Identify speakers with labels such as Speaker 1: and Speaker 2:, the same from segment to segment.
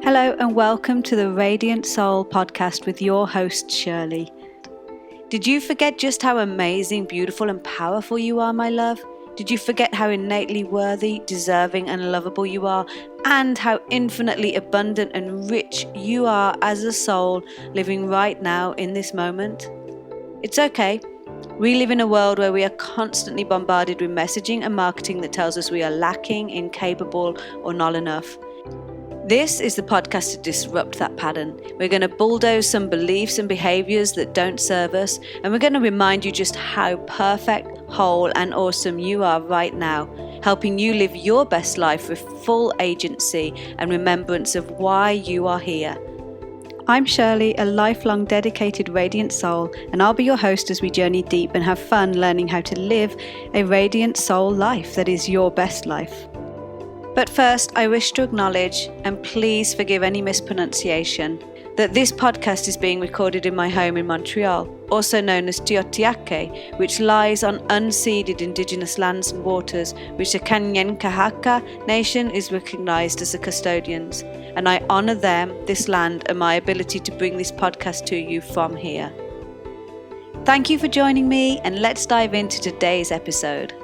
Speaker 1: Hello and welcome to the Radiant Soul podcast with your host, Shirley. Did you forget just how amazing, beautiful and powerful you are, my love? Did you forget how innately worthy, deserving and lovable you are, and how infinitely abundant and rich you are as a soul living right now in this moment? It's okay. We live in a world where we are constantly bombarded with messaging and marketing that tells us we are lacking, incapable or not enough. This is the podcast to disrupt that pattern. We're going to bulldoze some beliefs and behaviors that don't serve us, and we're going to remind you just how perfect, whole, and awesome you are right now, helping you live your best life with full agency and remembrance of why you are here. I'm Shirley, a lifelong dedicated radiant soul, and I'll be your host as we journey deep and have fun learning how to live a radiant soul life that is your best life. But first, I wish to acknowledge, and please forgive any mispronunciation, that this podcast is being recorded in my home in Montreal, also known as Tiohtià:ke, which lies on unceded Indigenous lands and waters, which the Kanyen'kehaka Nation is recognised as the custodians, and I honour them, this land, and my ability to bring this podcast to you from here. Thank you for joining me, and let's dive into today's episode.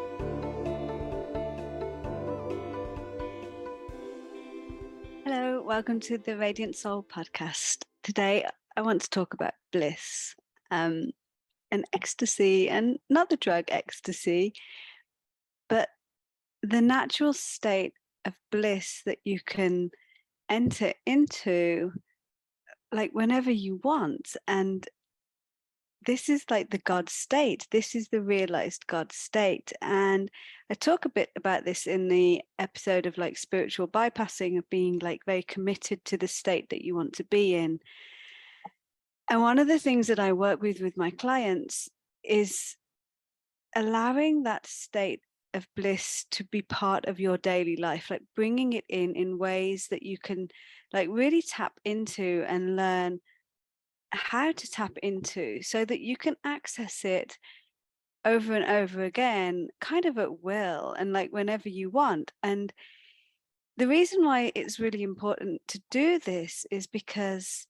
Speaker 1: Hello, welcome to the Radiant Soul podcast. Today, I want to talk about bliss and ecstasy, and not the drug ecstasy, but the natural state of bliss that you can enter into like whenever you want. And this is like the God state. This is the realized God state. And I talk a bit about this in the episode of like spiritual bypassing, of being like very committed to the state that you want to be in. And one of the things that I work with my clients is allowing that state of bliss to be part of your daily life, like bringing it in ways that you can like really tap into and learn how to tap into so that you can access it over and over again, kind of at will and like whenever you want. And the reason why it's really important to do this is because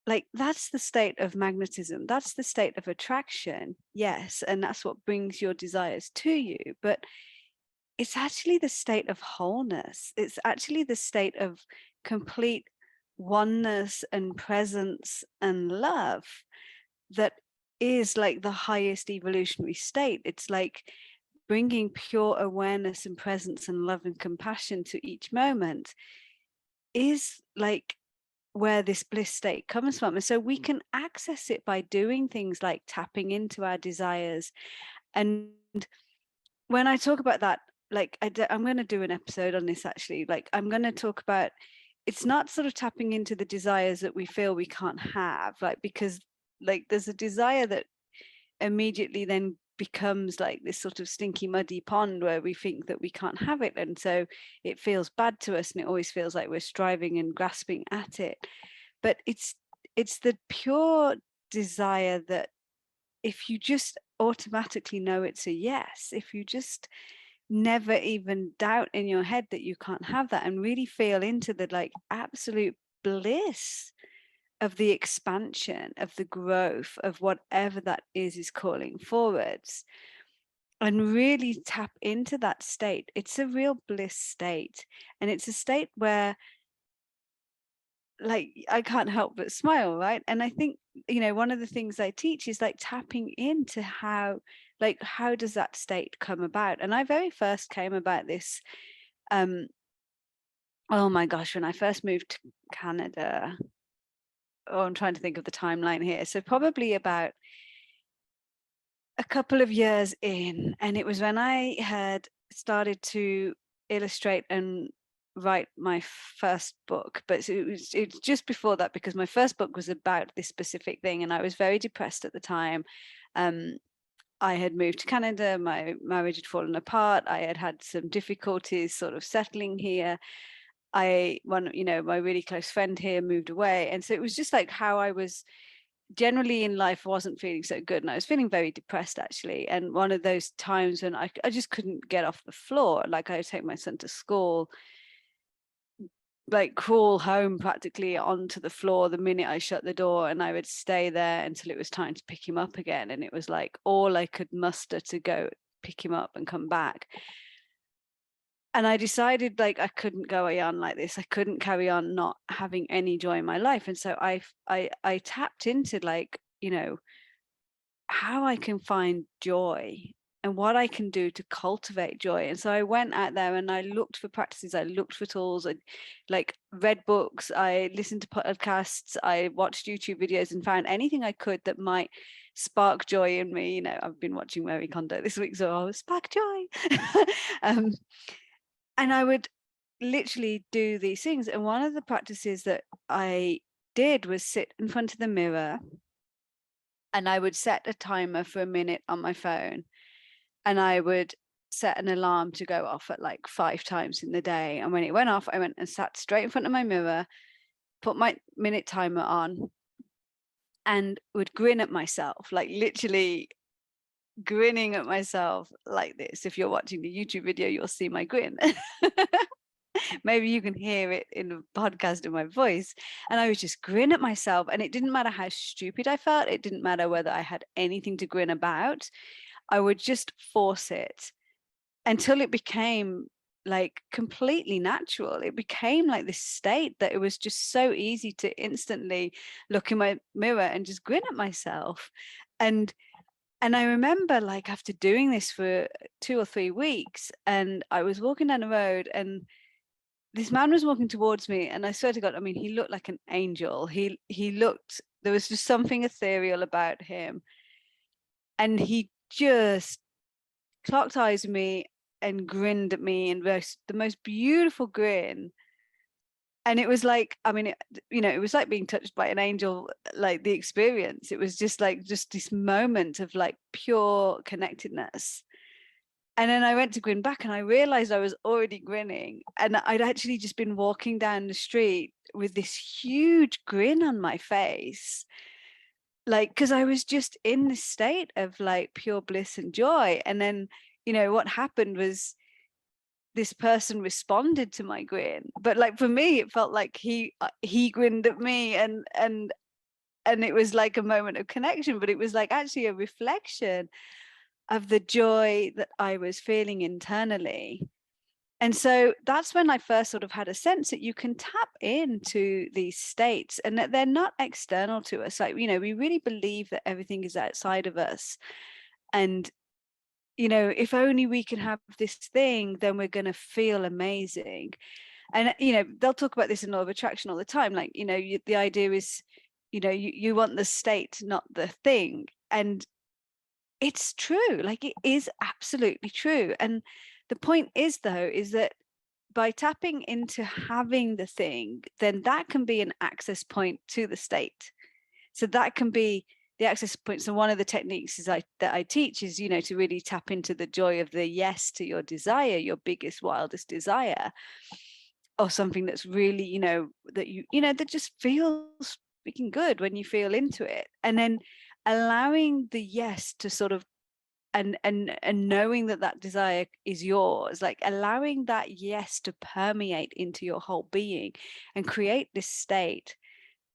Speaker 1: like that's the state of magnetism, that's the state of attraction, yes, and that's what brings your desires to you. But it's actually the state of wholeness, it's actually the state of complete oneness and presence and love that is like the highest evolutionary state. It's like bringing pure awareness and presence and love and compassion to each moment is like where this bliss state comes from. And so we can access it by doing things like tapping into our desires. And when I talk about that, like I'm going to do an episode on this actually. Like I'm going to talk about, it's not sort of tapping into the desires that we feel we can't have, like because like there's a desire that immediately then becomes like this sort of stinky muddy pond where we think that we can't have it, and so it feels bad to us and it always feels like we're striving and grasping at it. But it's the pure desire that if you just automatically know it's a yes, if you just never even doubt in your head that you can't have that and really feel into the like absolute bliss of the expansion, of the growth of whatever that is calling forwards, and really tap into that state. It's a real bliss state, and it's a state where like I can't help but smile, right? And I think, you know, one of the things I teach is like tapping into how does that state come about. And I very first came about this oh my gosh, when I first moved to Canada. Oh, I'm trying to think of the timeline here. So probably about a couple of years in, and it was when I had started to illustrate and write my first book. But it's just before that, because my first book was about this specific thing, and I was very depressed at the time. I had moved to Canada, my marriage had fallen apart, I had some difficulties sort of settling here. My really close friend here moved away, and so it was just like how I was generally in life wasn't feeling so good, and I was feeling very depressed actually. And one of those times when I just couldn't get off the floor. Like I would take my son to school, like crawl home practically onto the floor the minute I shut the door, and I would stay there until it was time to pick him up again. And it was like all I could muster to go pick him up and come back. And I decided like I couldn't go on like this. I couldn't carry on not having any joy in my life. And so I tapped into like, you know, how I can find joy and what I can do to cultivate joy. And so I went out there and I looked for practices, I looked for tools, I like read books, I listened to podcasts, I watched YouTube videos and found anything I could that might spark joy in me. You know, I've been watching Marie Kondo this week, so I was spark joy. And I would literally do these things. And one of the practices that I did was sit in front of the mirror, and I would set a timer for a minute on my phone, and I would set an alarm to go off at like 5 times in the day. And when it went off, I went and sat straight in front of my mirror, put my minute timer on, and would grin at myself, like literally grinning at myself like this. If you're watching the YouTube video, you'll see my grin. Maybe you can hear it in the podcast in my voice. And I would just grin at myself. And it didn't matter how stupid I felt. It didn't matter whether I had anything to grin about. I would just force it until it became like completely natural. It became like this state that it was just so easy to instantly look in my mirror and just grin at myself. And I remember like after doing this for 2 or 3 weeks, and I was walking down the road, and this man was walking towards me, and I swear to God, I mean, he looked like an angel. He looked, there was just something ethereal about him. And he just clocked eyes with me and grinned at me in the most beautiful grin. And it was like, I mean, it was like being touched by an angel, like the experience. It was just like, just this moment of like pure connectedness. And then I went to grin back, and I realized I was already grinning. And I'd actually just been walking down the street with this huge grin on my face. Like, because I was just in this state of like pure bliss and joy. And then, what happened was this person responded to my grin. But like for me, it felt like he grinned at me, and it was like a moment of connection, but it was like actually a reflection of the joy that I was feeling internally. And so that's when I first sort of had a sense that you can tap into these states, and that they're not external to us. Like, we really believe that everything is outside of us. And, if only we can have this thing, then we're going to feel amazing. And, they'll talk about this in law of attraction all the time. Like, the idea is, you want the state, not the thing. And it's true. Like, it is absolutely true. And the point is, though, is that by tapping into having the thing, then that can be an access point to the state. So that can be the access point. So one of the techniques that I teach is, to really tap into the joy of the yes to your desire, your biggest, wildest desire, or something that's really, that just feels freaking good when you feel into it. And then allowing the yes to sort of and knowing that desire is yours, like allowing that yes to permeate into your whole being and create this state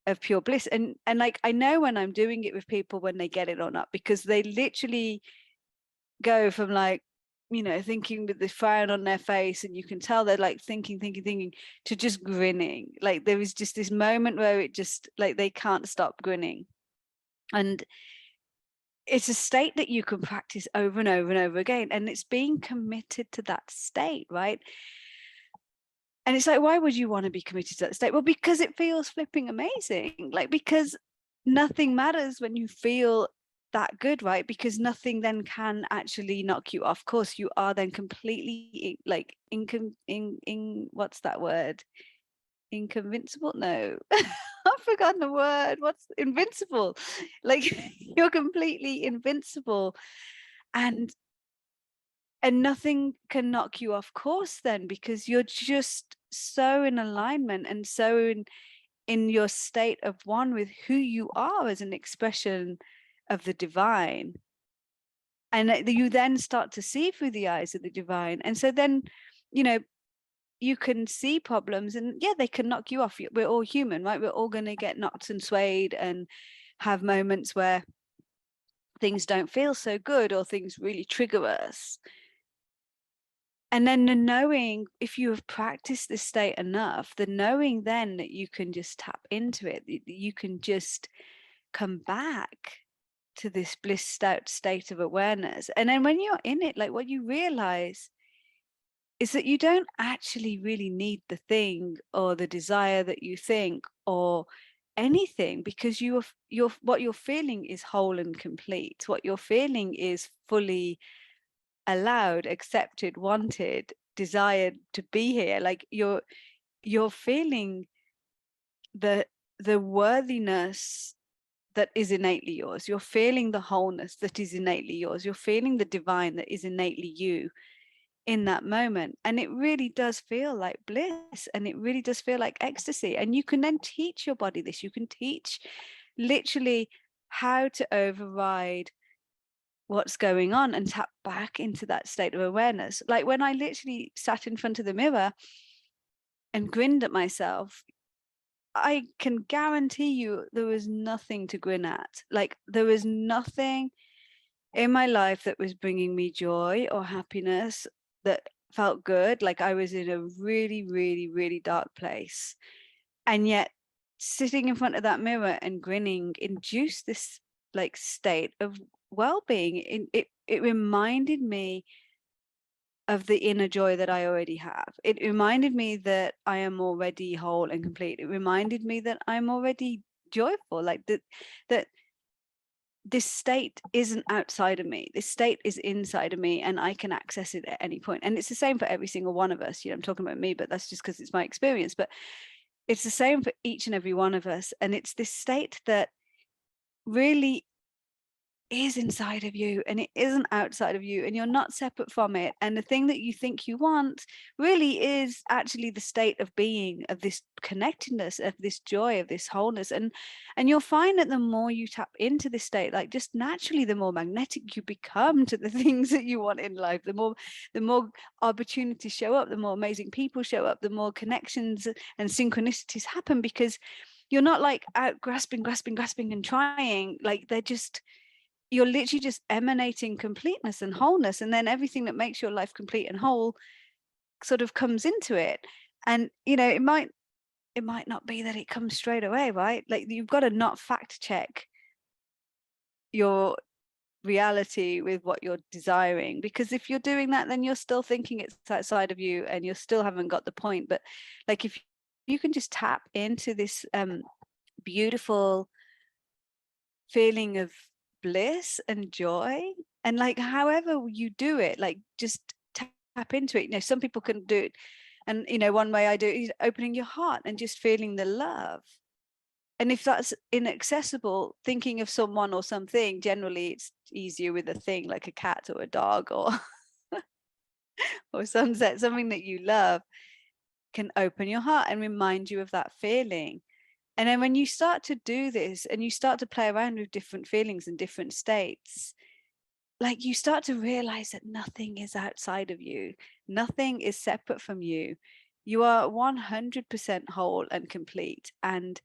Speaker 1: of pure bliss. And like, I know when I'm doing it with people, when they get it or not, because they literally go from like, thinking with the frown on their face, and you can tell they're like thinking to just grinning. Like there was just this moment where it just like they can't stop grinning. And it's a state that you can practice over and over and over again. And it's being committed to that state, right? And it's like, why would you want to be committed to that state? Well, because it feels flipping amazing. Like, because nothing matters when you feel that good, right? Because nothing then can actually knock you off course. You are then completely like what's that word? Inconvincible? No. I've forgotten the word. What's invincible? Like you're completely invincible, and nothing can knock you off course then, because you're just so in alignment and so in your state of one with who you are as an expression of the divine. And you then start to see through the eyes of the divine. And so then, you can see problems, and yeah, they can knock you off. We're all human, right? We're all going to get knocked and swayed and have moments where things don't feel so good or things really trigger us. And then the knowing, if you have practiced this state enough, the knowing then that you can just tap into it, you can just come back to this blissed out state of awareness. And then when you're in it, like, what you realize is that you don't actually really need the thing or the desire that you think or anything, because you're what you're feeling is whole and complete. What you're feeling is fully allowed, accepted, wanted, desired to be here. Like, you're feeling the worthiness that is innately yours. You're feeling the wholeness that is innately yours. You're feeling the divine that is innately you in that moment. And it really does feel like bliss, and it really does feel like ecstasy. And you can then teach your body this. You can teach literally how to override what's going on and tap back into that state of awareness. Like, when I literally sat in front of the mirror and grinned at myself, I can guarantee you there was nothing to grin at. Like, there was nothing in my life that was bringing me joy or happiness that felt good. Like, I was in a really, really, really dark place. And yet sitting in front of that mirror and grinning induced this like state of well-being. It reminded me of the inner joy that I already have. It reminded me that I am already whole and complete. It reminded me that I'm already joyful, like that this state isn't outside of me. This state is inside of me, and I can access it at any point. And it's the same for every single one of us. You know, I'm talking about me, but that's just because it's my experience. But it's the same for each and every one of us. And it's this state that really is inside of you, and it isn't outside of you, and you're not separate from it. And the thing that you think you want really is actually the state of being, of this connectedness, of this joy, of this wholeness. And you'll find that the more you tap into this state, like, just naturally, the more magnetic you become to the things that you want in life. The more opportunities show up, the more amazing people show up, the more connections and synchronicities happen, because you're not like out grasping and trying. Like, you're literally just emanating completeness and wholeness, and then everything that makes your life complete and whole sort of comes into it. And it might not be that it comes straight away, right? Like, you've got to not fact check your reality with what you're desiring, because if you're doing that, then you're still thinking it's outside of you and you still haven't got the point. But like, if you can just tap into this beautiful feeling of bliss and joy, and like, however you do it, like, just tap into it. Some people can do it, and one way I do it is opening your heart and just feeling the love. And if that's inaccessible, thinking of someone or something, generally it's easier with a thing like a cat or a dog or or sunset. Something that you love can open your heart and remind you of that feeling. And then when you start to do this and you start to play around with different feelings and different states, like, you start to realize that nothing is outside of you. Nothing is separate from you. You are 100% whole and complete. And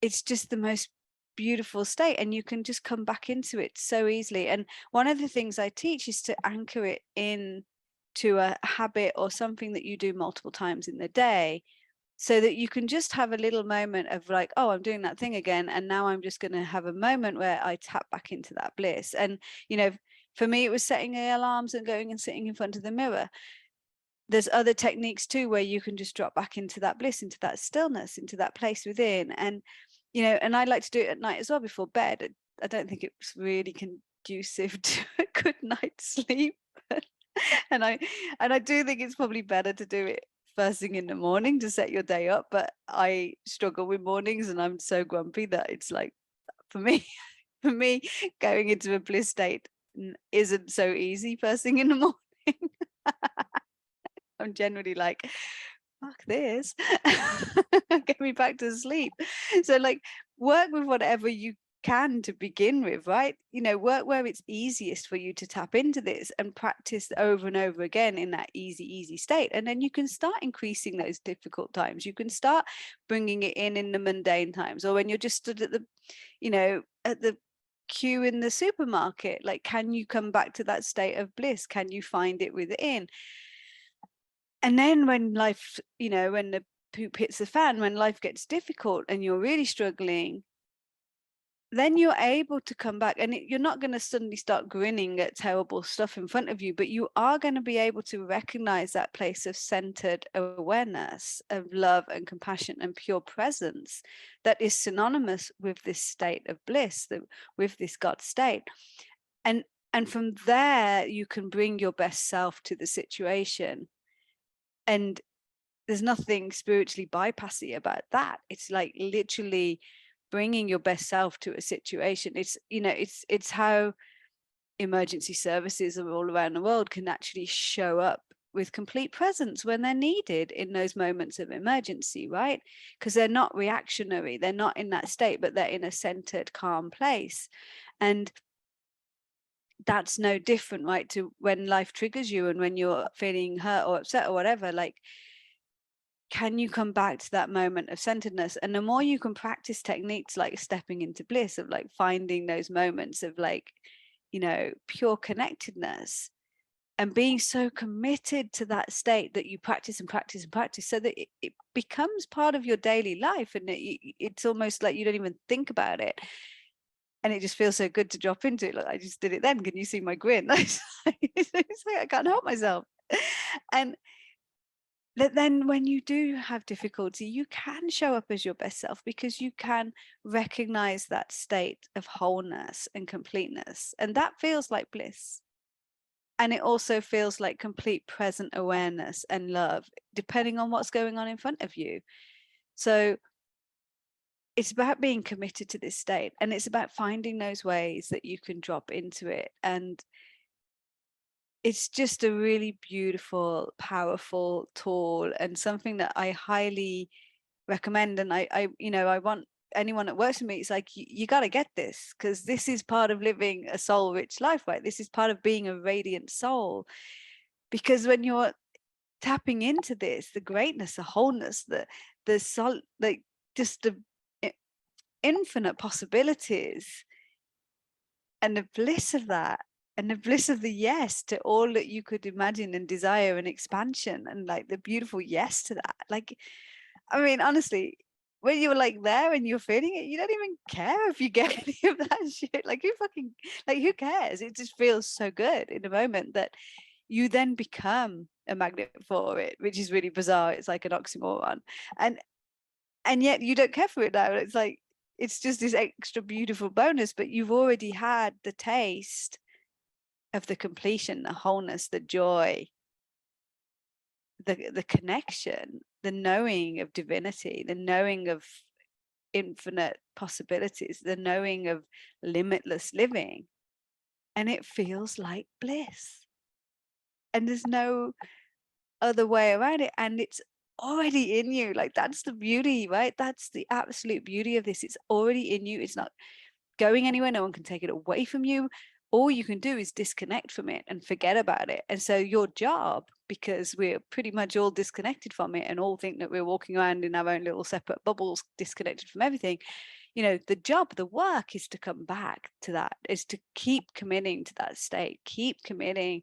Speaker 1: it's just the most beautiful state. And you can just come back into it so easily. And one of the things I teach is to anchor it in to a habit or something that you do multiple times in the day, so that you can just have a little moment of like, oh, I'm doing that thing again, and now I'm just going to have a moment where I tap back into that bliss. And for me, it was setting the alarms and going and sitting in front of the mirror. There's other techniques too where you can just drop back into that bliss, into that stillness, into that place within. And and I like to do it at night as well, before bed. I don't think it's really conducive to a good night's sleep. and I do think it's probably better to do it first thing in the morning to set your day up. But I struggle with mornings, and I'm so grumpy that it's like, for me for me, going into a bliss state isn't so easy first thing in the morning. I'm generally like, fuck this. Get me back to sleep. So, like, work with whatever you can to begin with, right? Work where it's easiest for you to tap into this and practice over and over again in that easy state. And then you can start increasing those difficult times. You can start bringing it in the mundane times, or when you're just stood at the queue in the supermarket. Like, can you come back to that state of bliss? Can you find it within? And then when life, when the poop hits the fan, when life gets difficult and you're really struggling, then you're able to come back, and you're not going to suddenly start grinning at terrible stuff in front of you, but you are going to be able to recognize that place of centered awareness, of love and compassion and pure presence that is synonymous with this state of bliss, with this God state. And from there, you can bring your best self to the situation. And there's nothing spiritually bypassy about that. It's like literally bringing your best self to a situation. It's how emergency services all around the world can actually show up with complete presence when they're needed in those moments of emergency, right? Because they're not reactionary, they're not in that state, but they're in a centered, calm place. And that's no different, right, to when life triggers you and when you're feeling hurt or upset or whatever. Like, can you come back to that moment of centeredness? And the more you can practice techniques like stepping into bliss, of like finding those moments of like, pure connectedness, and being so committed to that state that you practice and practice and practice, so that it becomes part of your daily life. And it's almost like you don't even think about it. And it just feels so good to drop into it. Like, I just did it then. Can you see my grin? It's like I can't help myself. And then when you do have difficulty, you can show up as your best self, because you can recognize that state of wholeness and completeness. And that feels like bliss. And it also feels like complete present awareness and love, depending on what's going on in front of you. So it's about being committed to this state, and it's about finding those ways that you can drop into it. And it's just a really beautiful, powerful tool, and something that I highly recommend. And I want anyone that works with me, it's like, you got to get this, because this is part of living a soul rich life, right? This is part of being a radiant soul. Because when you're tapping into this, the greatness, the wholeness, the soul, like just the infinite possibilities and the bliss of that, and the bliss of the yes to all that you could imagine and desire, and expansion, and like the beautiful yes to that. Like, I mean, honestly, when you're like there and you're feeling it, you don't even care if you get any of that shit. Like, who cares? It just feels so good in the moment that you then become a magnet for it, which is really bizarre. It's like an oxymoron. And yet you don't care for it now. It's like, it's just this extra beautiful bonus, but you've already had the taste of the completion, the wholeness, the joy, the connection, the knowing of divinity, the knowing of infinite possibilities, the knowing of limitless living. And it feels like bliss. And there's no other way around it. And it's already in you. Like, that's the beauty, right? That's the absolute beauty of this. It's already in you. It's not going anywhere. No one can take it away from you. All you can do is disconnect from it and forget about it. And so your job, because we're pretty much all disconnected from it and all think that we're walking around in our own little separate bubbles, disconnected from everything, the job, the work is to come back to that, is to keep committing to that state, keep committing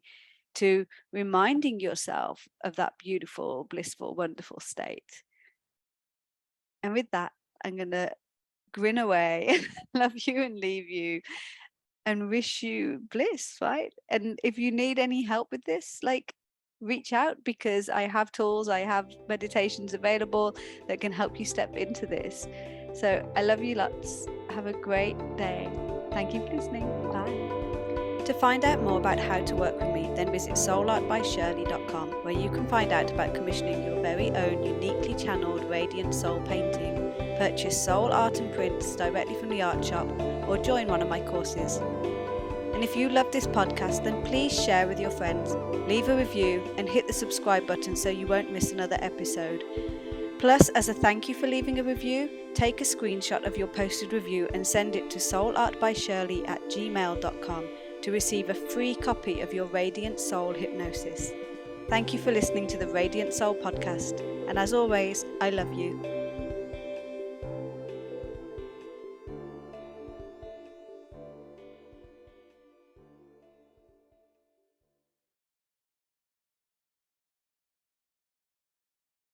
Speaker 1: to reminding yourself of that beautiful, blissful, wonderful state. And with that, I'm going to grin away, love you and leave you, and wish you bliss, right? And if you need any help with this, like, reach out, because I have tools, I have meditations available that can help you step into this. So I love you lots. Have a great day. Thank you for listening. Bye. To find out more about how to work with me, then visit soulartbyshirley.com, where you can find out about commissioning your very own uniquely channeled radiant soul painting, purchase soul art and prints directly from the art shop, or join one of my courses. And if you love this podcast, then please share with your friends, leave a review, and hit the subscribe button so you won't miss another episode. Plus, as a thank you for leaving a review, take a screenshot of your posted review and send it to soulartbyshirley@gmail.com to receive a free copy of your Radiant Soul hypnosis. Thank you for listening to the Radiant Soul podcast, and as always, I love you.